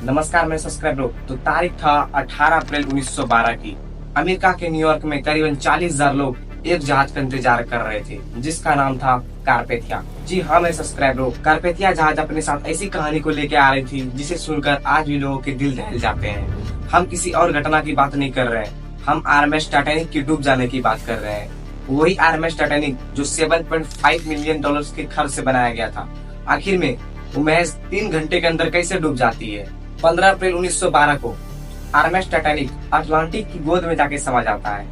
नमस्कार मेरे सब्सक्राइबर लोग। तो तारीख था 18 अप्रैल 1912 की। अमेरिका के न्यूयॉर्क में करीबन 40,000 लोग एक जहाज का इंतजार कर रहे थे जिसका नाम था कारपेथिया। जी हाँ मेरे सब्सक्राइबर लोग, कारपेथिया जहाज अपने साथ ऐसी कहानी को लेके आ रही थी जिसे सुनकर आज भी लोगों के दिल दहल जाते हैं। हम किसी और घटना की बात नहीं कर रहे हैं, हम आरएमएस टाइटैनिक की डूब जाने की बात कर रहे हैं। वही आरएमएस टाइटैनिक जो $7.5 मिलियन के खर्च से बनाया गया था, आखिर में वो महज 3 घंटे के अंदर कैसे डूब जाती है। 15 अप्रैल 1912 को आरएमएस टाइटैनिक अटलांटिक की गोद में जाके समा जाता है,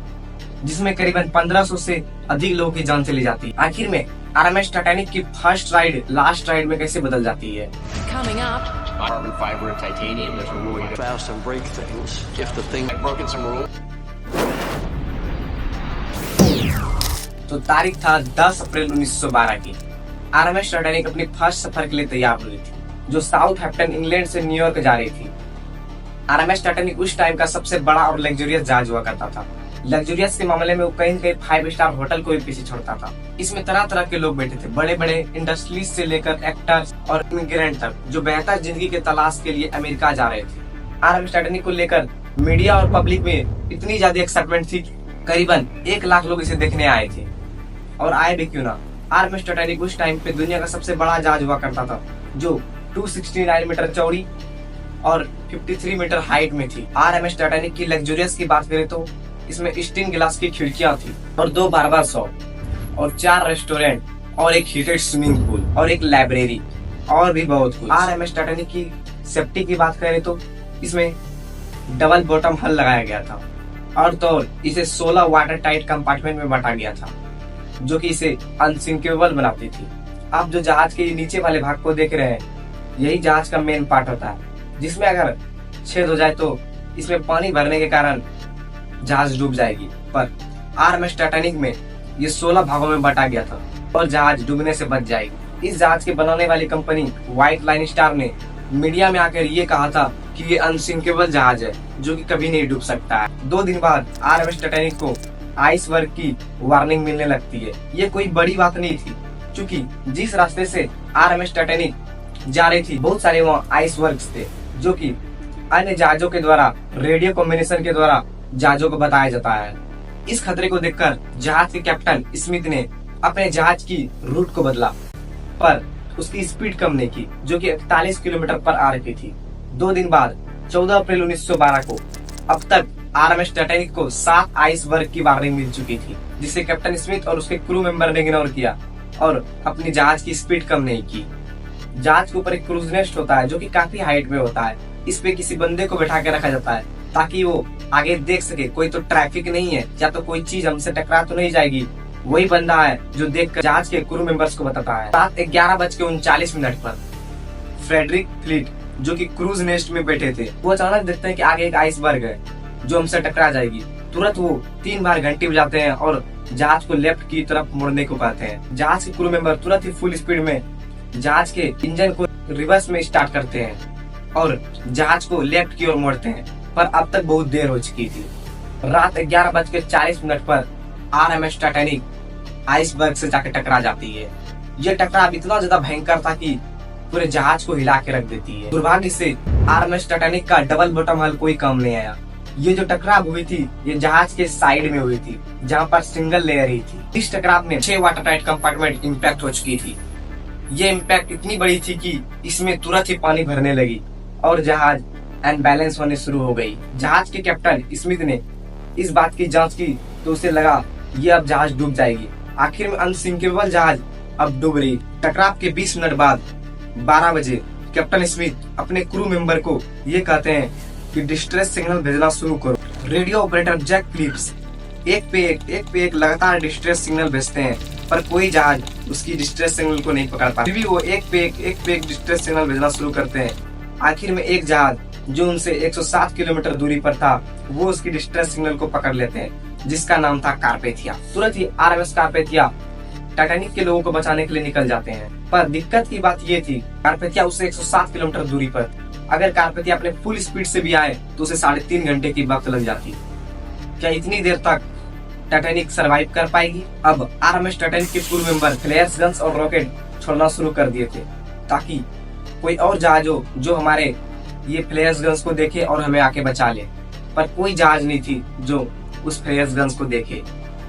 जिसमें करीबन 1500 से अधिक लोगों की जान चली जाती है। आखिर में आरएमएस टाइटैनिक की फर्स्ट राइड लास्ट राइड में कैसे बदल जाती है। Coming up, carbon fiber and titanium. There's a rule to fast and break things. If the thing had broken some rules. तो तारीख था 10 अप्रैल 1912 की। आरएमएस टाइटैनिक अपनी फर्स्ट सफर के लिए तैयार हो रही थी, जो साउथहैम्पटन इंग्लैंड से न्यूयॉर्क जा रही थी। आरएमएस टाइटैनिक उस टाइम का सबसे बड़ा और लग्जरियस जहाज हुआ करता था। लग्जरियस के मामले में वो कहीं कहीं 5 स्टार होटल को भी पीछे छोड़ता था। इसमें तरह तरह के लोग बैठे थे, बड़े बड़े इंडस्ट्रीज से लेकर एक्टर्स और इमिग्रेंट तक, जो बेहतर जिंदगी के तलाश के लिए अमेरिका जा रहे थे। आरएमएस टाइटैनिक को लेकर मीडिया और पब्लिक में इतनी ज्यादा एक्साइटमेंट थी, करीबन 1 लाख लोग इसे देखने आए थे। और आए भी क्यों ना, आरएमएस टाइटैनिक उस टाइम पे दुनिया का सबसे बड़ा जहाज हुआ करता था, जो 269 मीटर चौड़ी और 53 मीटर हाइट में थी। आरएमएस टाइटैनिक की लग्जरियस की बात करें तो इसमें स्टील ग्लास की खिड़कियां थी और 2 बार्बर शॉप और 4 रेस्टोरेंट और एक हीटेड स्विमिंग पूल और एक लाइब्रेरी और भी बहुत कुछ। आरएमएस टाइटैनिक की सेफ्टी की बात करें तो इसमें डबल बॉटम हल लगाया गया था और तो इसे 16 वाटर टाइट कंपार्टमेंट में बांटा गया था, जो कि इसे अनसिंकेबल बनाती थी। आप जो जहाज के नीचे वाले भाग को देख रहे हैं, यही जहाज का मेन पार्ट होता है, जिसमें अगर छेद हो जाए तो इसमें पानी भरने के कारण जहाज डूब जाएगी। पर आरएमएस टाइटैनिक में ये 16 भागों में बांटा गया था और जहाज डूबने से बच जाएगी। इस जहाज के बनाने वाली कंपनी व्हाइट लाइन स्टार ने मीडिया में आकर ये कहा था कि ये अनसिंकेबल जहाज है, जो कि कभी नहीं डूब सकता है। 2 दिन बाद आरएमएस टाइटैनिक को आइसबर्ग की वार्निंग मिलने लगती है। ये कोई बड़ी बात नहीं थी, क्योंकि जिस रास्ते से आरएमएस टाइटैनिक जा रही थी बहुत सारे वहाँ आइसबर्ग्स थे, जो कि अन्य जहाजों के द्वारा रेडियो कम्युनिकेशन के द्वारा जहाजों को बताया जाता है। इस खतरे को देखकर जहाज के कैप्टन स्मिथ ने अपने जहाज की रूट को बदला, पर उसकी स्पीड कम नहीं की, जो कि 41 किलोमीटर पर आ रही थी। 2 दिन बाद 14 अप्रैल 1912 को अब तक आरएमएस टाइटैनिक को 7 आइसबर्ग की वार्निंग मिल चुकी थी, जिसे कैप्टन स्मिथ और उसके क्रू मेंबर ने इग्नोर किया और अपनी जहाज की स्पीड कम नहीं की। जहाज के ऊपर एक क्रूज नेस्ट होता है, जो कि काफी हाइट में होता है। इस पे किसी बंदे को बैठा के रखा जाता है ताकि वो आगे देख सके कोई तो ट्रैफिक नहीं है या तो कोई चीज हमसे टकरा तो नहीं जाएगी। वही बंदा है जो देखकर जहाज के क्रू मेंबर्स को बताता है। रात 11:39 पर फ्रेडरिक फ्लीट, जो कि क्रूज नेस्ट में बैठे थे, वो अचानक देखते हैं कि आगे एक आइसबर्ग है जो हमसे टकरा जाएगी। तुरंत वो 3 बार घंटी बजाते हैं और जहाज को लेफ्ट की तरफ मुड़ने को कहते हैं। जहाज के क्रू मेंबर तुरंत ही फुल स्पीड में जहाज के इंजन को रिवर्स में स्टार्ट करते हैं और जहाज को लेफ्ट की ओर मोड़ते हैं, पर अब तक बहुत देर हो चुकी थी। रात 11:40 पर आरएमएस टाइटैनिक आइसबर्ग से जाकर टकरा जाती है। यह टकराव इतना ज्यादा भयंकर था कि पूरे जहाज को हिला के रख देती है। दुर्भाग्य से आरएमएस टाइटैनिक का डबल बॉटम हल कोई काम नहीं आया। ये जो टकराव हुई थी, ये जहाज के साइड में हुई थी, जहाँ पर सिंगल लेयर ही थी। इस टकराव में 6 वाटर टाइट कंपार्टमेंट इम्पैक्ट हो चुकी थी। ये इम्पैक्ट इतनी बड़ी थी कि इसमें तुरंत ही पानी भरने लगी और जहाज अनबैलेंस होने शुरू हो गई। जहाज के कैप्टन स्मिथ ने इस बात की जांच की तो उसे लगा ये अब जहाज डूब जाएगी। आखिर में अनसिंकेबल जहाज अब डूब रही। टकराव के 20 मिनट बाद 12 बजे कैप्टन स्मिथ अपने क्रू मेंबर को ये कहते हैं कि डिस्ट्रेस सिग्नल भेजना शुरू करो। रेडियो ऑपरेटर जैक फिलिप्स एक पे एक लगातार डिस्ट्रेस सिग्नल भेजते हैं, पर कोई जहाज उसकी डिस्ट्रेस सिग्नल को नहीं पकड़ पाता। फिर भी वो एक पे एक डिस्ट्रेस सिग्नल भेजना शुरू करते हैं। आखिर में एक जहाज जो उनसे 107 किलोमीटर दूरी पर था, वो उसकी डिस्ट्रेस सिग्नल को पकड़ लेते हैं, जिसका नाम था कारपेथिया। तुरंत ही आरएमएस कारपेथिया टाइटैनिक के लोगों को बचाने के लिए निकल जाते हैं। पर दिक्कत की बात ये थी, कारपेथिया उससे 107 किलोमीटर दूरी पर, अगर कारपेथिया अपने फुल स्पीड से भी आए तो उसे 3.5 घंटे की वक्त लग जाती। क्या इतनी देर तक टाइटैनिक सरवाइव कर पाएगी? अब आरएमएस टाइटैनिक के क्रू मेंबर फ्लेयर्स गन्स और रॉकेट छोड़ना शुरू कर दिए थे, ताकि कोई और जहाज हो जो हमारे ये फ्लेयर्स गन्स को देखे और हमें आके बचा ले, पर कोई जहाज नहीं थी जो उस फ्लेयर्स गन्स को देखे।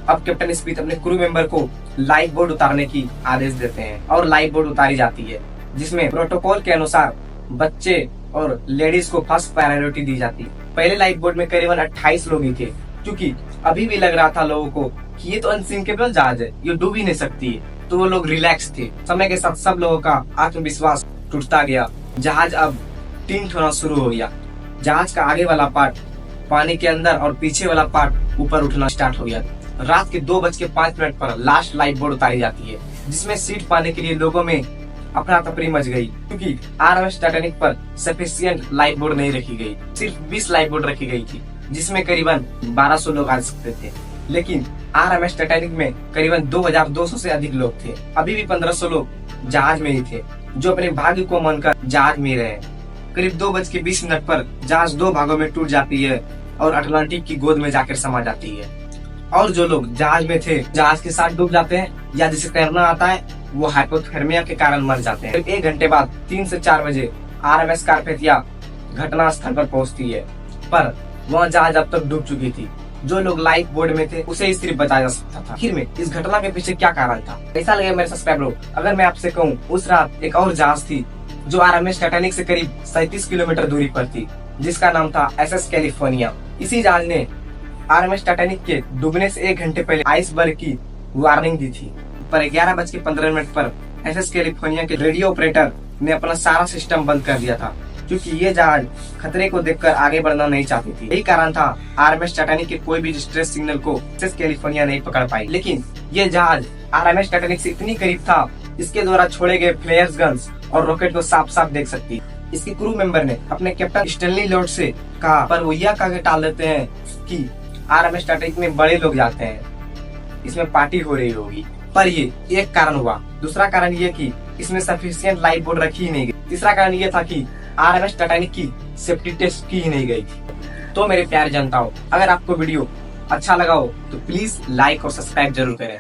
अब कैप्टन स्मिथ अपने क्रू मेंबर को लाइफ बोर्ड उतारने की आदेश देते हैं और लाइफ बोर्ड उतारी जाती है, जिसमें प्रोटोकॉल के अनुसार बच्चे और लेडीज को फर्स्ट प्रायोरिटी दी जाती है। पहले लाइफ बोर्ड में करीबन 28 लोग ही थे, क्योंकि अभी भी लग रहा था लोगों को कि ये तो अनसिंकेबल जहाज है, ये डूब ही नहीं सकती है, तो वो लोग रिलैक्स थे। समय के साथ सब लोगों का आत्मविश्वास टूटता गया। जहाज अब टिंट होना शुरू हो गया। जहाज का आगे वाला पार्ट पानी के अंदर और पीछे वाला पार्ट ऊपर उठना स्टार्ट हो गया। रात के 2:05 पर लास्ट लाइफ बोर्ड उतारी जाती है, जिसमें सीट पाने के लिए लोगों में अपना तफरी मच गई, क्योंकि आरएमएस टाइटैनिक पर सफिशिएंट लाइफ बोर्ड नहीं रखी गई। सिर्फ 20 लाइफ बोर्ड रखी गई थी, जिसमें करीबन 1200 लोग आ सकते थे। लेकिन आरएमएस टाइटैनिक में करीबन 2200 से अधिक लोग थे। अभी भी 1500 लोग जहाज में ही थे, जो अपने भाग्य को मानकर जहाज में रहे। करीब 2:20 पर जहाज 2 भागों में टूट जाती है और अटलांटिक की गोद में जाकर समा जाती है। और जो लोग जहाज में थे जहाज के साथ डूब जाते हैं, या जिसे तैरना आता है वो हाइपोथर्मिया के कारण मर जाते हैं। 1 घंटे बाद 3 से 4 बजे आरएमएस कारपेथिया घटना स्थल पर पहुंचती है, पर वहाँ जहाज अब तक डूब चुकी थी। जो लोग लाइफ बोर्ड में थे उसे ही सिर्फ बचाया जा सकता था। आखिर में इस घटना के पीछे क्या कारण था? ऐसा लगे मेरे सब्सक्राइबरों, अगर मैं आपसे कहूँ उस रात एक और जहाज थी जो आरएमएस टाइटैनिक से करीब 37 किलोमीटर दूरी पर थी, जिसका नाम था एसएस कैलिफोर्निया। इसी जहाज ने आरएमएस टाइटैनिक के डूबने से 1 घंटे पहले आइसबर्ग की वार्निंग दी थी। पर 11:15 पर एसएस कैलिफोर्निया के रेडियो ऑपरेटर ने अपना सारा सिस्टम बंद कर दिया था, क्योंकि ये जहाज खतरे को देखकर आगे बढ़ना नहीं चाहती थी। यही कारण था आरएमएस टाइटैनिक के कोई भी डिस्ट्रेस सिग्नल को एसएस कैलिफोर्निया नहीं पकड़ पाई। लेकिन ये जहाज आरएमएस टाइटैनिक से इतनी करीब था, इसके द्वारा छोड़े गए फ्लेयर्स गन्स और रॉकेट को साफ साफ देख सकती। इसके क्रू मेंबर ने अपने कैप्टन स्टैनली लॉर्ड से कहा, पर वो यह कह के टाल देते हैं कि आरएमएस टाइटैनिक में बड़े लोग जाते हैं, इसमें पार्टी हो रही होगी। पर ये एक कारण हुआ। दूसरा कारण ये कि इसमें सफिशिएंट लाइफ बोर्ड रखी ही नहीं गई। तीसरा कारण ये था कि आरएमएस टाइटैनिक की सेफ्टी टेस्ट की ही नहीं गई थी। तो मेरे प्यारे जनताओं, अगर आपको वीडियो अच्छा लगा हो तो प्लीज लाइक और सब्सक्राइब जरूर करें।